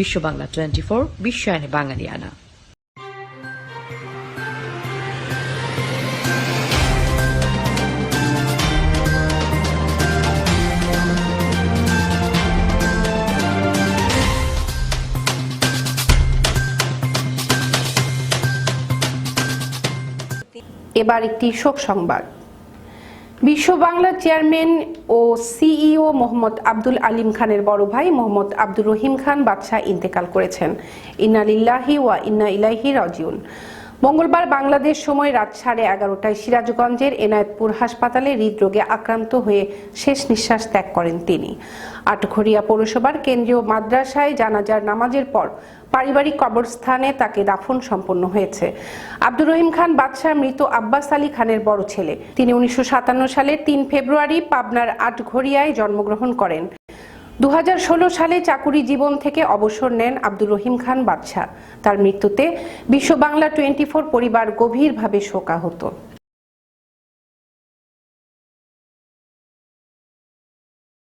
বিশ্ব বাংলা 24 বিশ্বায়নে বাঙালিয়ানা। এবার একটি শোক সংবাদ। বিশ্ব বাংলা চেয়ারম্যান ও সিইও মোহাম্মদ আব্দুল আলিম খানের বড় ভাই মোহাম্মদ আব্দুর রহিম খান বাদশাহ ইন্তেকাল করেছেন। ইন্না লিল্লাহি ওয়া ইন্না ইলাইহি রাজিউন। মঙ্গলবার বাংলাদেশ সময় রাত 11:30টায় সিরাজগঞ্জের এনায়েতপুর হাসপাতালে হৃদরোগে আক্রান্ত হয়ে শেষ নিঃশ্বাস ত্যাগ করেন তিনি। আটঘরিয়া পৌরসভার কেন্দ্রীয় মাদ্রাসায় জানাজার নামাজের পর পারিবারিক কবরস্থানে তাকে দাফন সম্পন্ন হয়েছে। আব্দুর রহিম খান বাদশাহ মৃত আব্বাস আলী খানের বড় ছেলে। তিনি 1957 সালের 3 ফেব্রুয়ারি পাবনার আটঘরিয়ায় জন্মগ্রহণ করেন। 2016 সালে চাকুরি জীবন থেকে অবসর নেন আব্দুর রহিম খান বাদশাহ। তার মৃত্যুতে বিশ্ব বাংলা 24 পরিবার গভীরভাবে শোকাহত।